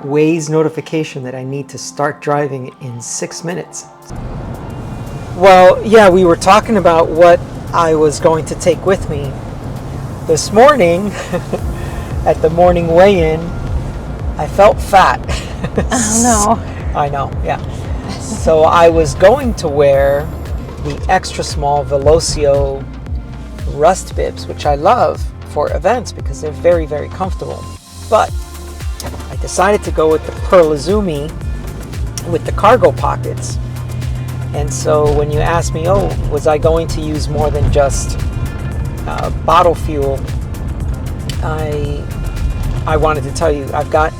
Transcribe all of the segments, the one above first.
Waze notification that I need to start driving in 6 minutes. Well, yeah, we were talking about what I was going to take with me. This morning, at the morning weigh-in, I felt fat. Oh no. I know, yeah. So I was going to wear the extra small Velocio rust bibs, which I love for events because they're very, very comfortable. But I decided to go with the Perlizumi with the cargo pockets. And so when you ask me, oh, was I going to use more than just bottle fuel, I wanted to tell you I've got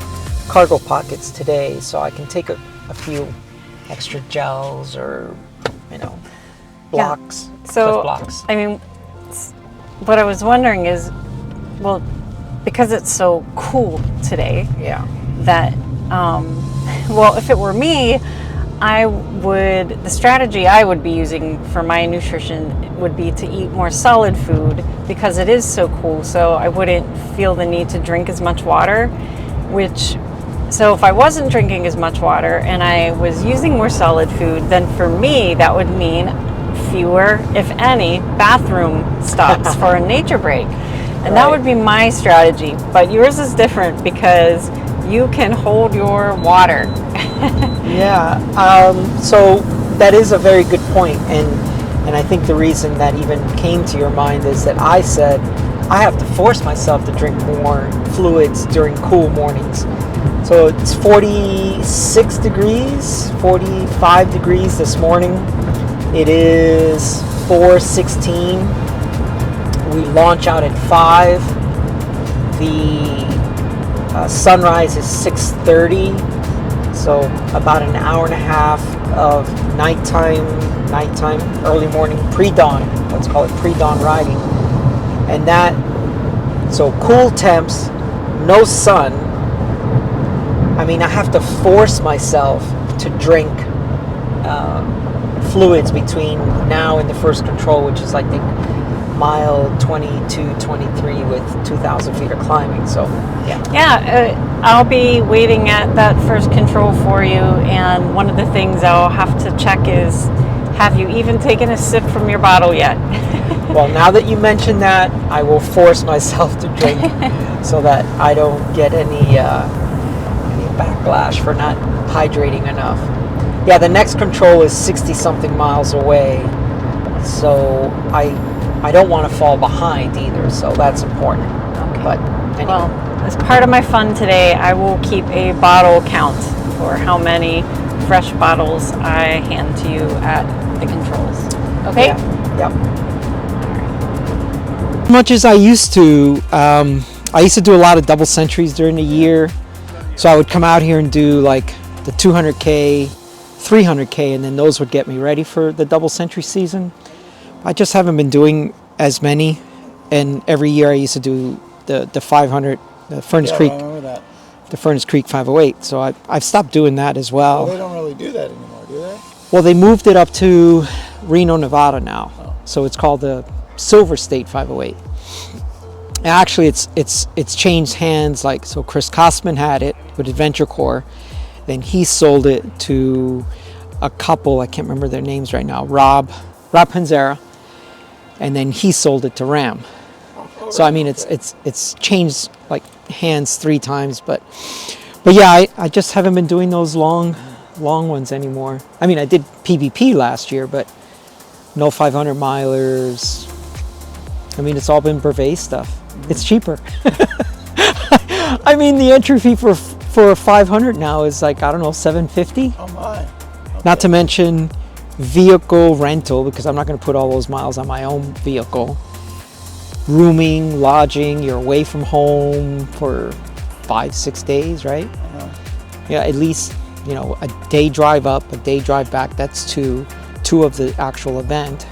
cargo pockets today, so I can take a few extra gels or, blocks. Yeah. So, blocks. I mean, what I was wondering is, well, because it's so cool today, Yeah. that, well, if it were me, the strategy I would be using for my nutrition would be to eat more solid food because it is so cool. So I wouldn't feel the need to drink as much water, so if I wasn't drinking as much water and I was using more solid food, then for me, that would mean fewer, if any, bathroom stops for a nature break. And that would be my strategy. But yours is different because you can hold your water. Yeah, so that is a very good point, and I think the reason that even came to your mind is that I said I have to force myself to drink more fluids during cool mornings. So it's 46 degrees, 45 degrees this morning. It is 4:16. We launch out at 5. The sunrise is 6:30. So about an hour and a half of nighttime, early morning, pre-dawn, let's call it pre-dawn riding. And so cool temps, no sun. I mean, I have to force myself to drink fluids between now and the first control, which is, I think, mile 22, 23 with 2,000 feet of climbing. So, yeah. Yeah, I'll be waiting at that first control for you. And one of the things I'll have to check is, have you even taken a sip from your bottle yet? Well, now that you mentioned that, I will force myself to drink so that I don't get any backlash for not hydrating enough. Yeah, the next control is 60-something miles away. So I don't want to fall behind either, so that's important. Okay. But anyway. Well, as part of my fun today, I will keep a bottle count for how many fresh bottles I hand to you at the controls. Okay? Yeah. Yep. As much as I used to do a lot of double centuries during the year. So I would come out here and do like the 200K, 300K, and then those would get me ready for the double century season. I just haven't been doing as many, and every year I used to do the 500, the Furnace Creek. I remember that. The Furnace Creek 508. So I've stopped doing that as well. Well, they don't really do that anymore, do they? Well, they moved it up to Reno, Nevada now. Oh. So it's called the Silver State 508. And actually, it's changed hands. Like, so Chris Kostman had it with Adventure Corps, then he sold it to a couple. I can't remember their names right now. Rob Panzera, and then he sold it to Ram. So I mean, it's changed like hands 3 times, but yeah, I just haven't been doing those long ones anymore. I mean, I did PvP last year, but no 500 milers. I mean, it's all been Brevet stuff. It's cheaper. I mean, the entry fee for 500 now is like, I don't know, $750. Oh my. Okay. Not to mention vehicle rental, because I'm not going to put all those miles on my own vehicle. Rooming, lodging, you're away from home for 5-6 days, right? Yeah, at least, a day drive up, a day drive back. That's two of the actual event.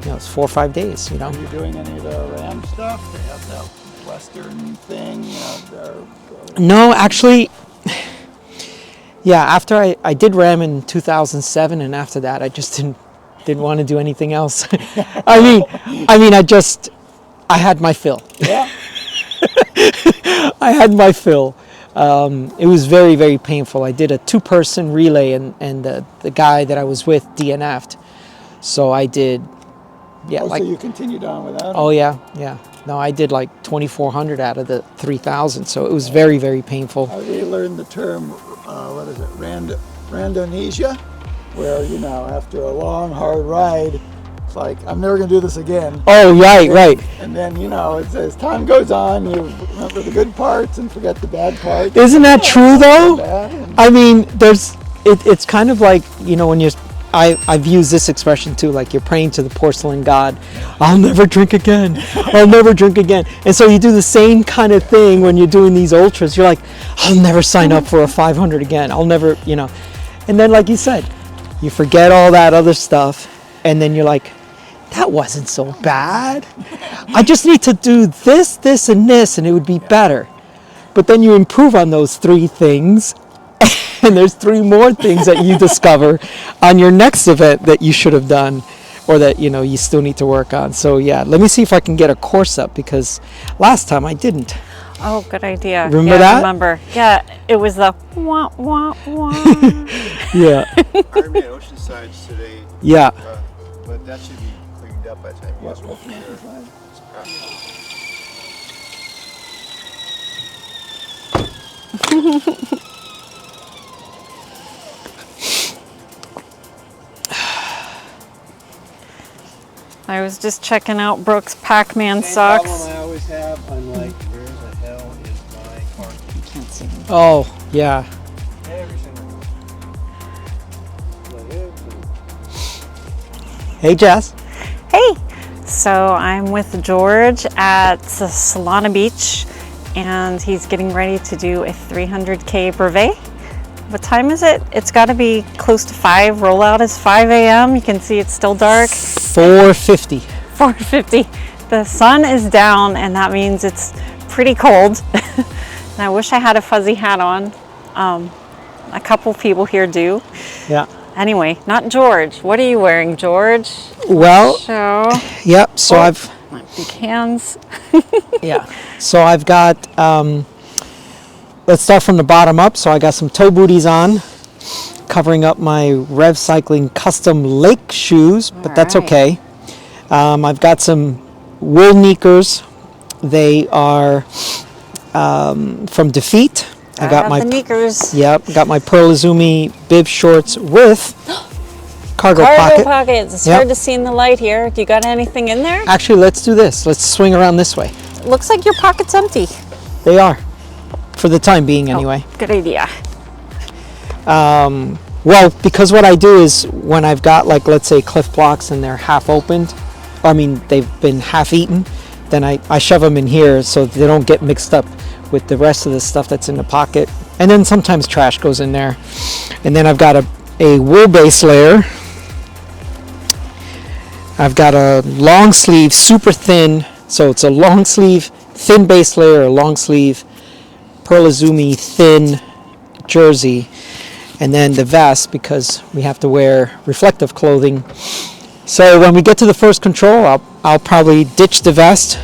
It's 4 or 5 days. Are you doing any of the Ram stuff? They have that Western thing. No, actually, yeah. After I did Ram in 2007, and after that, I just didn't want to do anything else. I mean, I had my fill. Yeah. I had my fill. It was very, very painful. I did a 2-person relay, and the guy that I was with DNF'd. So I did, yeah. So you continued on without him? Oh, yeah. No, I did like 2,400 out of the 3,000. So it was very, very painful. How do you learn the term, what is it, randonesia? Where, after a long, hard ride, it's like, I'm never going to do this again. Oh, right. And then, as time goes on, you remember the good parts and forget the bad parts. Isn't that true, though? I mean, it's kind of like, when you're, I've used this expression too, like you're praying to the porcelain god, I'll never drink again, I'll never drink again. And so you do the same kind of thing when you're doing these ultras. You're like, I'll never sign up for a 500 again, I'll never, And then, like you said, you forget all that other stuff, and then you're like, that wasn't so bad. I just need to do this, this, and this, and it would be better. But then you improve on those 3 things, and there's 3 more things that you discover on your next event that you should have done, or that you still need to work on. So yeah, let me see if I can get a course up, because last time I didn't. Oh, good idea. Remember that? Remember. Yeah, it was the wah, wah, wah. Yeah. I'm in Oceanside today. Yeah. But that should be cleaned up by the time you guys go from there. I was just checking out Brooke's Pac-Man socks. Problem I always have, I'm like, where the hell is my car key? Can't see them. Oh, yeah. Every single one. Hey, Jess. Hey! So I'm with George at Solana Beach, and he's getting ready to do a 300k Brevet. What time is it? It's got to be close to 5. Rollout is 5 a.m. You can see it's still dark. 4:50. 4:50. The sun is down, and that means it's pretty cold. And I wish I had a fuzzy hat on. A couple people here do. Yeah. Anyway, not George. What are you wearing, George? Well, Show. yep. So I've. My big hands. Yeah. So I've got. Let's start from the bottom up. So I got some toe booties on, covering up my revcycling custom lake shoes, but that's okay. I've got some wool sneakers. They are from Defeat. I got my the sneakers. Yep, got my Pearl Izumi bib shorts with cargo pockets. It's hard to see in the light here. Do you got anything in there? Actually, let's do this. Let's swing around this way. Looks like your pocket's empty. They are, for the time being anyway. Good idea. Well, because what I do is when I've got, like, let's say Cliff Blocks and they're half opened, they've been half eaten, then I shove them in here so they don't get mixed up with the rest of the stuff that's in the pocket. And then sometimes trash goes in there. And then I've got a wool base layer. I've got a long sleeve, super thin, so it's a long sleeve, thin base layer, a long sleeve Pearl Izumi thin jersey, and then the vest, because we have to wear reflective clothing. So when we get to the first control, I'll probably ditch the vest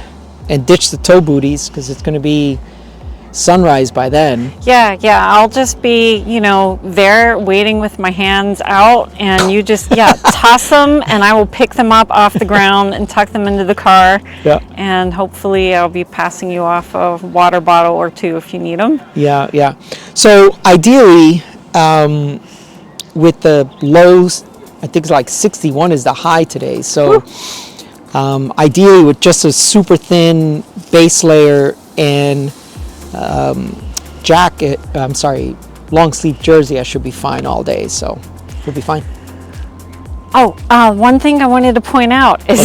and ditch the toe booties, because it's going to be sunrise by then. Yeah, I'll just be, there waiting with my hands out, and you just, toss them, and I will pick them up off the ground and tuck them into the car. Yeah. And hopefully I'll be passing you off a water bottle or 2 if you need them. Yeah. So ideally, with the lows, I think it's like 61 is the high today. So ideally with just a super thin base layer and long sleeve jersey, I should be fine all day, so we'll be fine. One thing I wanted to point out is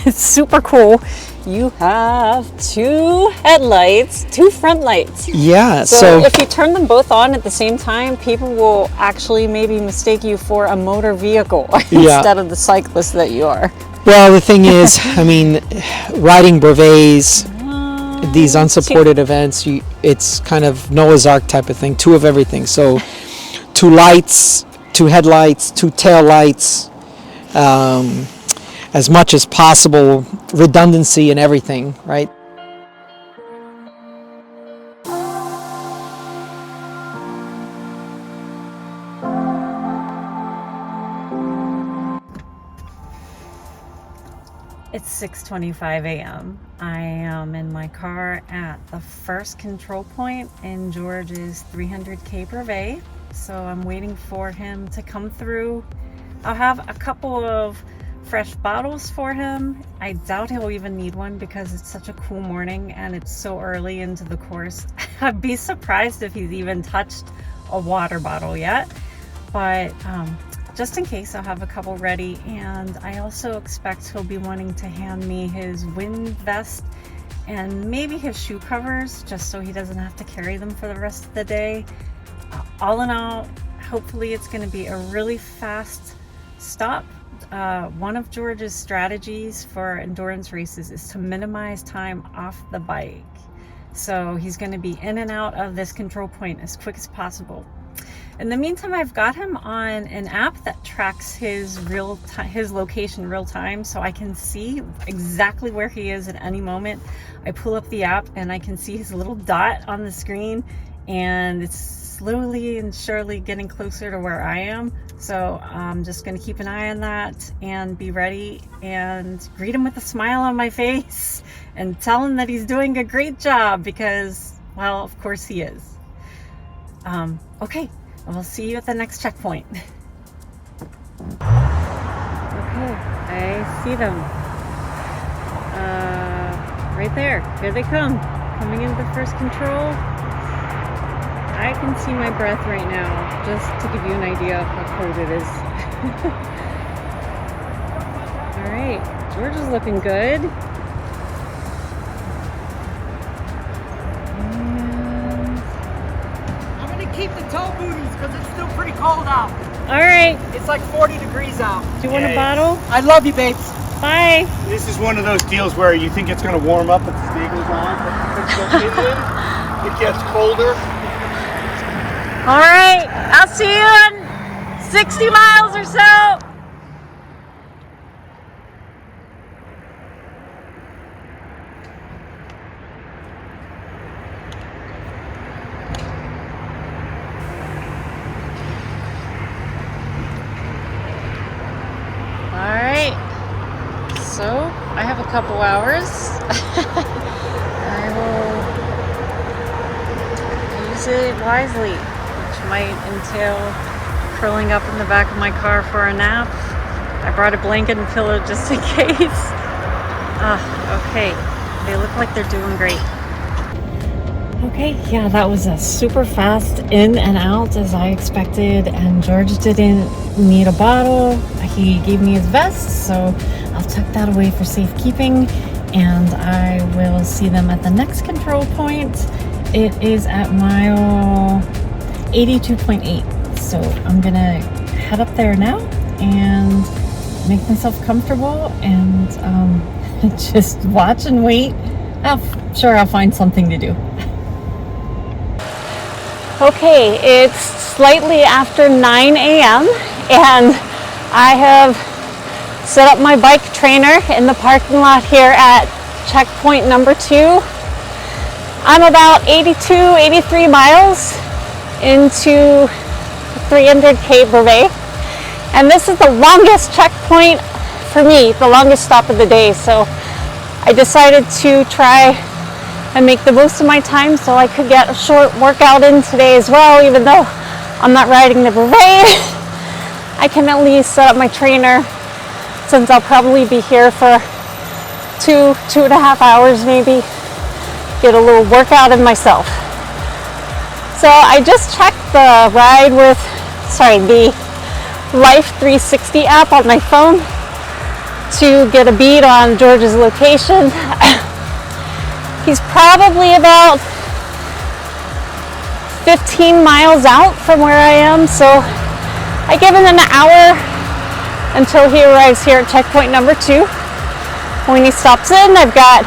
it's super cool. You have 2 headlights, 2 front lights. Yeah, so if you turn them both on at the same time, people will actually maybe mistake you for a motor vehicle instead of the cyclist that you are. Well, the thing is, riding brevets, these unsupported events, it's kind of Noah's Ark type of thing, 2 of everything. So 2 lights, 2 headlights, 2 tail lights, as much as possible, redundancy and everything, right? It's 6:25 a.m. I am in my car at the first control point in George's 300k Brevet. So I'm waiting for him to come through. I'll have a couple of fresh bottles for him. I doubt he'll even need one because it's such a cool morning and it's so early into the course. I'd be surprised if he's even touched a water bottle yet. But just in case, I'll have a couple ready, and I also expect he'll be wanting to hand me his wind vest and maybe his shoe covers, just so he doesn't have to carry them for the rest of the day. All in all, hopefully it's going to be a really fast stop. One of George's strategies for endurance races is to minimize time off the bike. So he's going to be in and out of this control point as quick as possible. In the meantime, I've got him on an app that tracks his location real time, so I can see exactly where he is at any moment. I pull up the app and I can see his little dot on the screen, and it's slowly and surely getting closer to where I am. So I'm just going to keep an eye on that and be ready and greet him with a smile on my face and tell him that he's doing a great job, because, well, of course he is. Okay. We'll see you at the next checkpoint. Okay, I see them. Right there. Here they come. Coming into the first control. I can see my breath right now, just to give you an idea of how cold it is. Alright, George is looking good. Keep the toe booties because it's still pretty cold out. All right. It's like 40 degrees out. Do you want a bottle? I love you, babes. Bye. This is one of those deals where you think it's going to warm up if the day goes on, but it gets colder. All right. I'll see you in 60 miles or so. So I have a couple hours. I will use it wisely, which might entail curling up in the back of my car for a nap. I brought a blanket and pillow just in case. Okay, they look like they're doing great. Okay, yeah, that was a super fast in and out as I expected, and George didn't need a bottle. He gave me his vest, so I'll tuck that away for safekeeping, and I will see them at the next control point. It is at mile 82.8, so I'm gonna head up there now and make myself comfortable and just watch and wait. I'm sure I'll find something to do. Okay, it's slightly after 9 a.m. and I have set up my bike trainer in the parking lot here at checkpoint number 2. I'm about 83 miles into 300k Brevet, and this is the longest checkpoint for me, the longest stop of the day, so I decided to try and make the most of my time so I could get a short workout in today as well. Even though I'm not riding the Brevet, I can at least set up my trainer, since I'll probably be here for 2.5 hours maybe, get a little workout in myself. So I just checked the the Life 360 app on my phone to get a bead on George's location. He's probably about 15 miles out from where I am, so I give him an hour until he arrives here at checkpoint number 2. When he stops in, I've got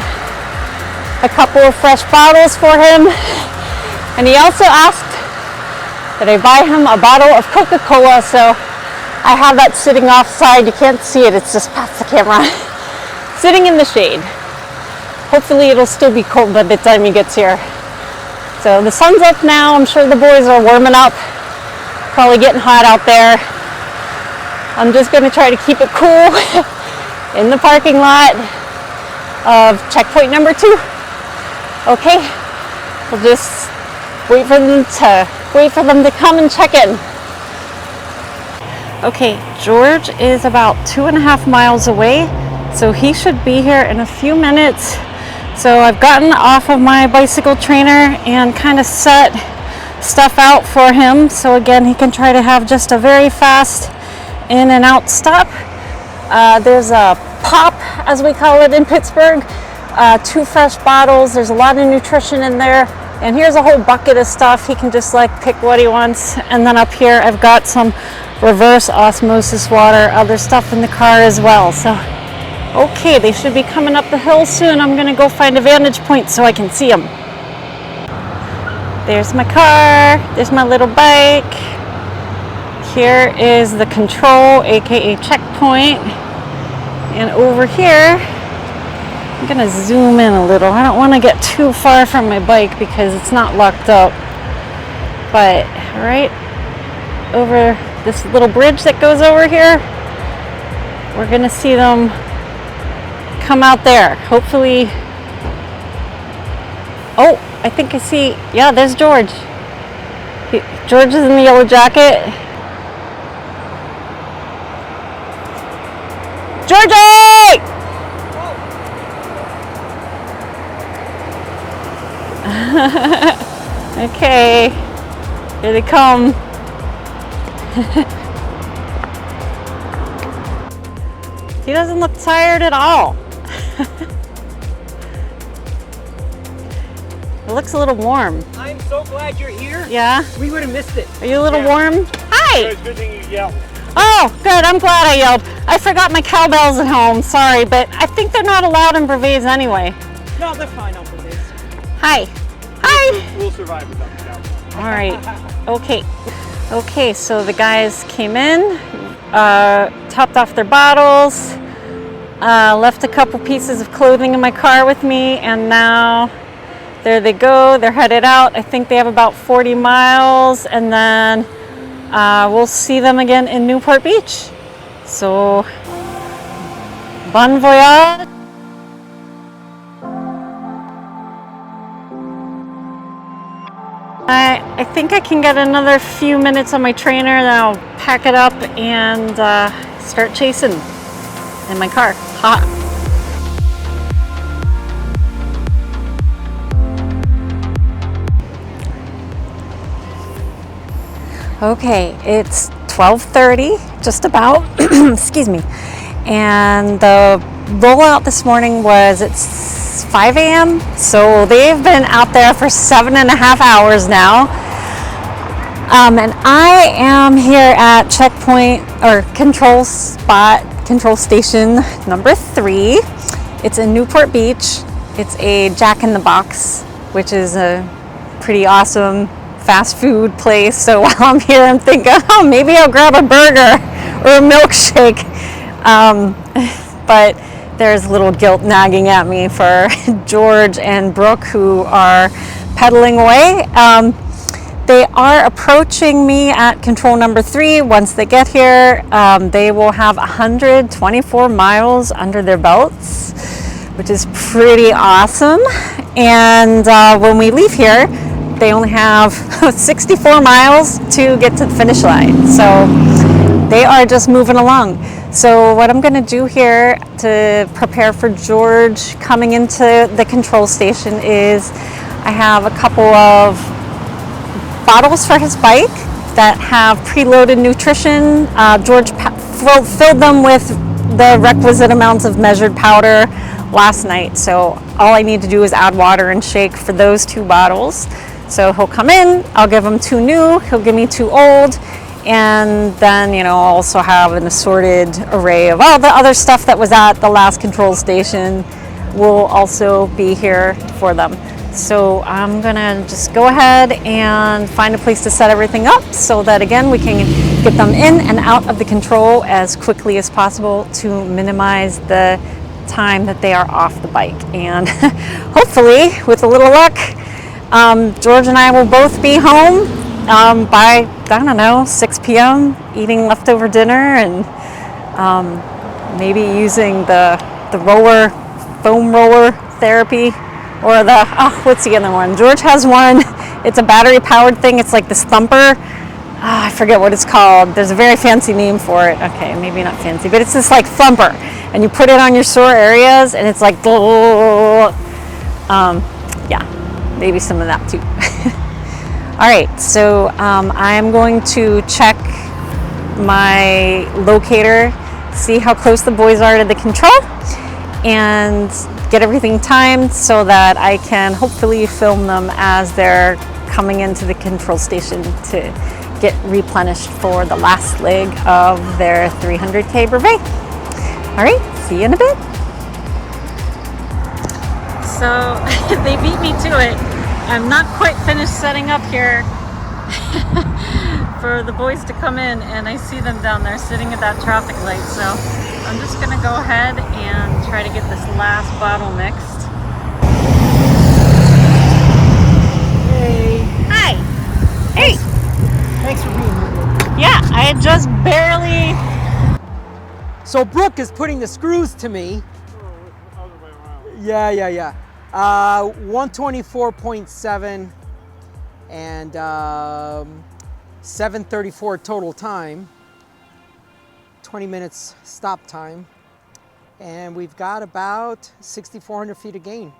a couple of fresh bottles for him, and he also asked that I buy him a bottle of Coca-Cola, so I have that sitting offside. You can't see it, it's just past the camera, sitting in the shade. Hopefully it'll still be cold by the time he gets here. So the sun's up now. I'm sure the boys are warming up. Probably getting hot out there. I'm just going to try to keep it cool in the parking lot of checkpoint number 2. Okay, we'll just wait for them to come and check in. Okay, George is about 2.5 miles away, so he should be here in a few minutes. So I've gotten off of my bicycle trainer and kind of set stuff out for him, so again he can try to have just a very fast in and out stop. There's a pop, as we call it in Pittsburgh, 2 fresh bottles. There's a lot of nutrition in there, and here's a whole bucket of stuff. He can just like pick what he wants. And then up here I've got some reverse osmosis water, other stuff in the car as well. So okay, they should be coming up the hill soon. I'm gonna go find a vantage point so I can see them. There's my car, there's my little bike. Here is the control, aka checkpoint. And over here, I'm gonna zoom in a little. I don't wanna get too far from my bike because it's not locked up. But right over this little bridge that goes over here, we're gonna see them come out there. Hopefully, oh, I think I see, yeah, there's George. George is in the yellow jacket. Georgie! Okay, here they come. He doesn't look tired at all. It looks a little warm. I'm so glad you're here. Yeah? We would have missed it. Are you a little warm? Hi! It's good thing you yelled. Oh, good. I'm glad I yelled. I forgot my cowbells at home. Sorry, but I think they're not allowed in brevets anyway. No, they're fine on brevets. Hi. Hi. We'll survive without the cowbell. All right. Okay. Okay, so the guys came in, topped off their bottles, left a couple pieces of clothing in my car with me, and now there they go. They're headed out. I think they have about 40 miles, and then we'll see them again in Newport Beach. So, bon voyage. I think I can get another few minutes on my trainer, then I'll pack it up and start chasing in my car. Ha! Okay, it's 12:30, just about, excuse me, and the rollout this morning was at 5 a.m., so they've been out there for 7.5 hours now, and I am here at checkpoint, or control station number 3. It's in Newport Beach. It's a Jack in the Box, which is a pretty awesome fast food place. So while I'm here, I'm thinking, oh, maybe I'll grab a burger or a milkshake. But there's a little guilt nagging at me for George and Brooke, who are pedaling away. They are approaching me at control number 3. Once they get here, they will have 124 miles under their belts, which is pretty awesome. And when we leave here, they only have 64 miles to get to the finish line. So they are just moving along. So what I'm gonna do here to prepare for George coming into the control station is I have a couple of bottles for his bike that have preloaded nutrition. George filled them with the requisite amounts of measured powder last night. So all I need to do is add water and shake for those 2 bottles. So he'll come in, I'll give him 2 new, he'll give me 2 old, and then, you know, I'll also have an assorted array of all the other stuff that was at the last control station will also be here for them. So I'm gonna just go ahead and find a place to set everything up so that, again, we can get them in and out of the control as quickly as possible to minimize the time that they are off the bike. And hopefully, with a little luck, George and I will both be home by, I don't know, 6 p.m. eating leftover dinner and maybe using the roller foam roller therapy, or the, oh, what's the other one? George has one. It's a battery powered thing. It's like this thumper. I forget what it's called. There's a very fancy name for it. Okay, maybe not fancy, but it's this like thumper, and you put it on your sore areas, and it's like, yeah, maybe some of that too. All right, so I'm going to check my locator, see how close the boys are to the control, and get everything timed so that I can hopefully film them as they're coming into the control station to get replenished for the last leg of their 300k brevet. All right, see you in a bit. So they beat me to it. I'm not quite finished setting up here for the boys to come in, and I see them down there sitting at that traffic light. So I'm just gonna go ahead and try to get this last bottle mixed. Hey. Hi. Hey. Thanks for being here. Yeah, I had just barely. So Brooke is putting the screws to me. Yeah. 124.7 and 7:34 total time. 20 minutes stop time. And we've got about 6,400 feet of gain.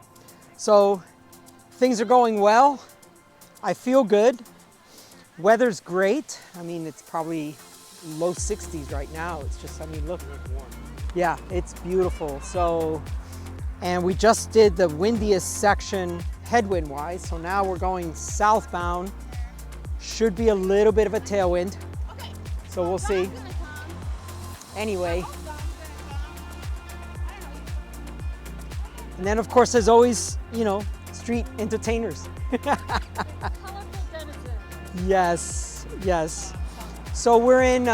So things are going well. I feel good. Weather's great. I mean, it's probably low 60s right now. It's just, I mean, look. Yeah, it's beautiful. So, and we just did the windiest section headwind wise. So now we're going southbound. Should be a little bit of a tailwind. Okay. So we'll see. Anyway. And then of course, there's always, you know, street entertainers. Yes. So we're in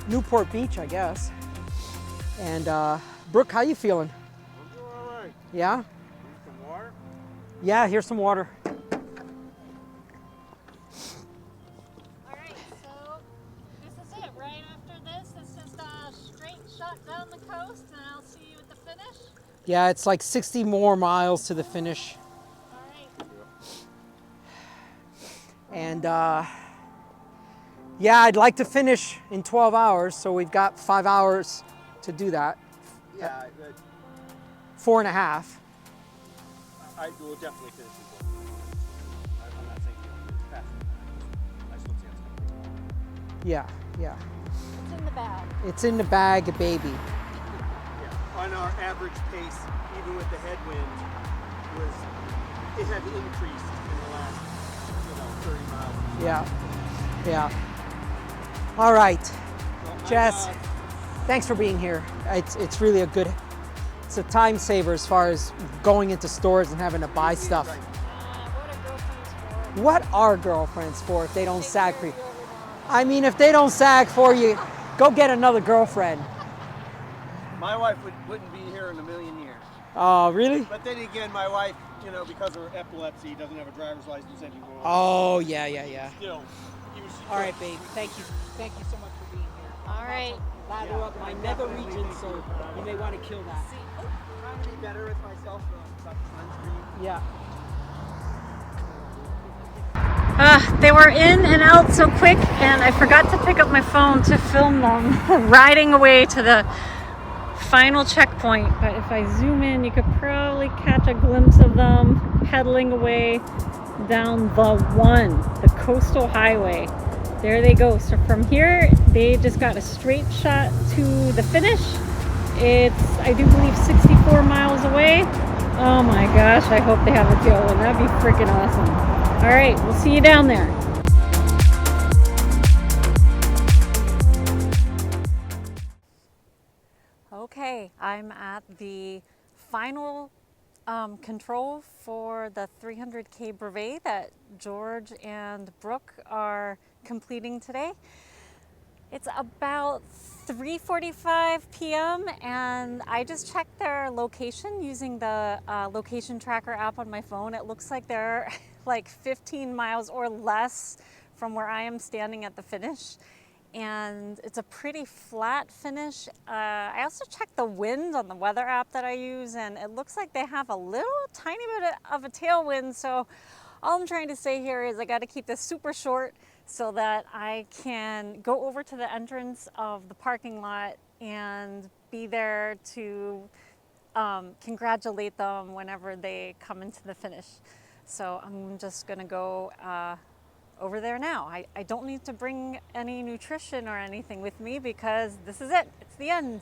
Newport Beach, I guess. And Brooke, how you feeling? I'm doing all right. Yeah? Need some water? Yeah, here's some water. All right, so this is it. Right after this, it's just a straight shot down the coast, and I'll see you at the finish. Yeah, it's like 60 more miles to the finish. All right. And yeah, I'd like to finish in 12 hours. So we've got 5 hours to do that. Yeah, 4.5. I will definitely finish it. I'm not saying it's fast. I still see it's going to be Yeah. It's in the bag. It's in the bag, baby. Yeah. On our average pace, even with the headwind, it had increased in the last 30 miles. Yeah. All right, So Jess, thanks for being here. It's really it's a time saver as far as going into stores and having to buy stuff. What are girlfriends for if they don't sag for you? I mean, if they don't sag for you, go get another girlfriend. my wife wouldn't be here in a million years. Oh, really? But then again, my wife, because of her epilepsy, doesn't have a driver's license anymore. Oh, yeah. Still. All right, babe. Thank you so much for being here. All right. Ladder up my nether region, so you may want to kill that. Trying to be better with myself about sunscreen. Yeah. They were in and out so quick, and I forgot to pick up my phone to film them riding away to the final checkpoint. But if I zoom in, you could probably catch a glimpse of them pedaling away down the coastal highway. There they go. So from here, they just got a straight shot to the finish. It's, I do believe, 64 miles away. Oh my gosh, I hope they have a tailwind. That'd be freaking awesome. All right, we'll see you down there. Okay, I'm at the final control for the 300k brevet that George and Brooke are completing today. It's about 3:45 p.m. and I just checked their location using the location tracker app on my phone. It looks like they're like 15 miles or less from where I am standing at the finish. and it's a pretty flat finish. I also checked the wind on the weather app that I use, and it looks like they have a little tiny bit of a tailwind. So all I'm trying to say here is I got to keep this super short so that I can go over to the entrance of the parking lot and be there to congratulate them whenever they come into the finish. So I'm just gonna go over there now. I don't need to bring any nutrition or anything with me because this is it. It's the end.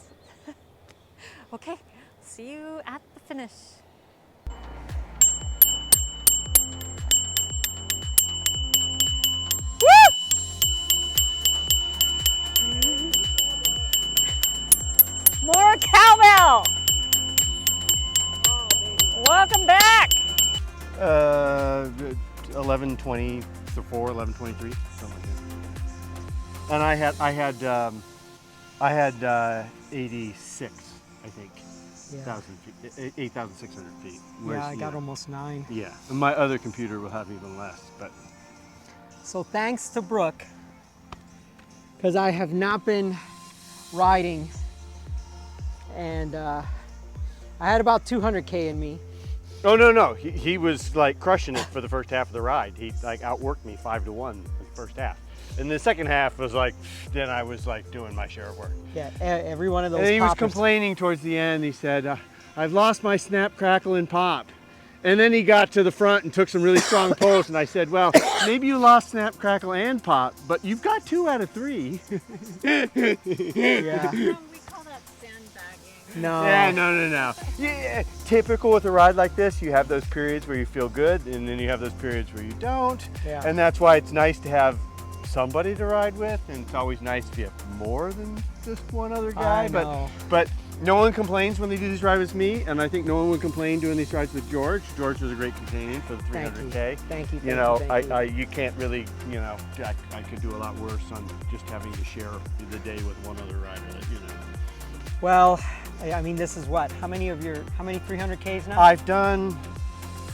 Okay, see you at the finish. More cowbell! Welcome back! 11:24, 11:23, something like that. And I had 86, I think, Yeah. 8,600 feet. Yeah, I got almost 9. Yeah, and my other computer will have even less, but. So thanks to Brooke, because I have not been riding, and I had about 200K in me. Oh, no. He was like crushing it for the first half of the ride. He like outworked me 5-1 in the first half. And the second half was like, then I was like doing my share of work. Yeah, every one of those And he was poppers. complaining towards the end. He said, I've lost my snap, crackle, and pop. And then he got to the front and took some really strong pulls. And I said, well, maybe you lost snap, crackle, and pop, but you've got 2 out of 3. Yeah. We call that sandbagging. No. Yeah, no. Yeah, typical with a ride like this, you have those periods where you feel good, and then you have those periods where you don't. Yeah. And that's why it's nice to have somebody to ride with, and it's always nice if you have more than just one other guy. I know. But no one complains when they do these rides with me, and I think no one would complain doing these rides with George. George was a great companion for the 300K. Thank you. You know, you can't really, you know, I could do a lot worse on just having to share the day with one other rider, you know. Well, I mean, this is what? How many 300Ks now? I've done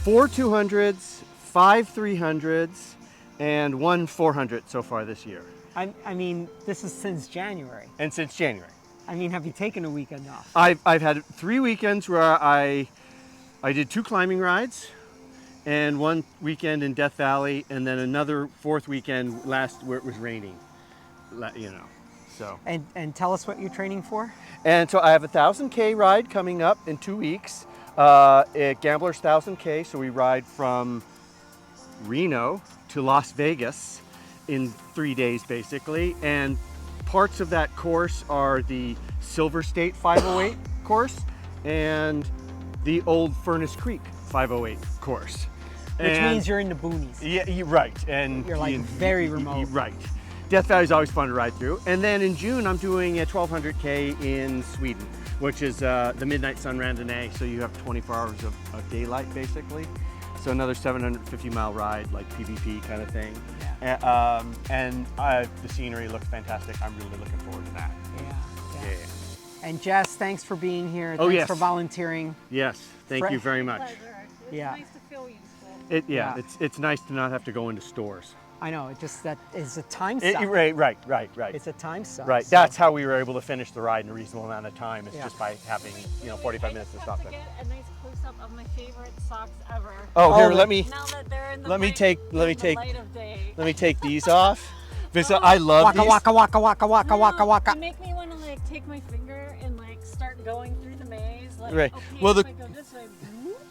4 200s, 5 300s, and 1 400 so far this year. I mean, this is since January. And since January. I mean, have you taken a weekend off? I've had 3 weekends where I did 2 climbing rides, and 1 weekend in Death Valley, and then another 4th weekend where it was raining, you know. So. And tell us what you're training for. And so I have a 1,000K ride coming up in 2 weeks. At Gambler's 1,000K, so we ride from Reno to Las Vegas in 3 days basically. And parts of that course are the Silver State 508 course and the Old Furnace Creek 508 course. Which means you're in the boonies. Yeah, you're right. And You're like very remote. Right. Death Valley is always fun to ride through. And then in June, I'm doing a 1,200K in Sweden, which is the Midnight Sun Randonnée. So you have 24 hours of daylight, basically. So another 750-mile ride, like PvP kind of thing. Yeah. And the scenery looks fantastic. I'm really looking forward to that. Yeah. And Jess, thanks for being here. Oh, Thanks yes. for volunteering. Yes, thank you very much. Pleasure. It's Yeah. nice to feel useful. Yeah. It's nice to not have to go into stores. I know, it just, that is a time suck. Right. It's a time suck. Right, so- that's how we were able to finish the ride in a reasonable amount of time. It's Yeah. just by having, 45 minutes to stop I it. just have to get a nice close-up of my favorite socks ever. Oh, here, Oh, let me Now that they're in the let me light- take in the light of day. these off. Because I love Waka these. waka waka waka waka waka waka. You make me want to like take my finger and like start going through the maze. Like, Right. okay, Well, if I go this way, whoop.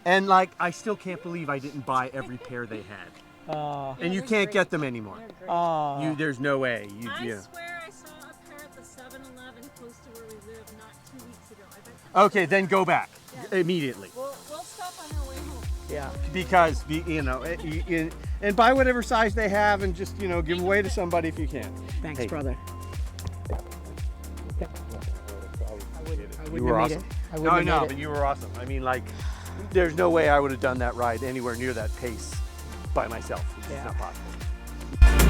And like, I still can't believe I didn't buy every pair they had. Oh, And you they're can't great. get them anymore. They're great. oh. There's no way. I swear I saw a pair at the 7-Eleven close to where we live not 2 weeks ago. I bet that's Okay, then go back Yeah. immediately. We'll stop on our way home. Yeah. Because, and buy whatever size they have and just, give away to somebody if you can. Thanks, Hey. brother. I You wouldn't were have made awesome. it. I No, wouldn't I have know, made but it. you were awesome. I mean, like, there's no way I would have done that ride anywhere near that pace by myself. It's just Yeah. not possible.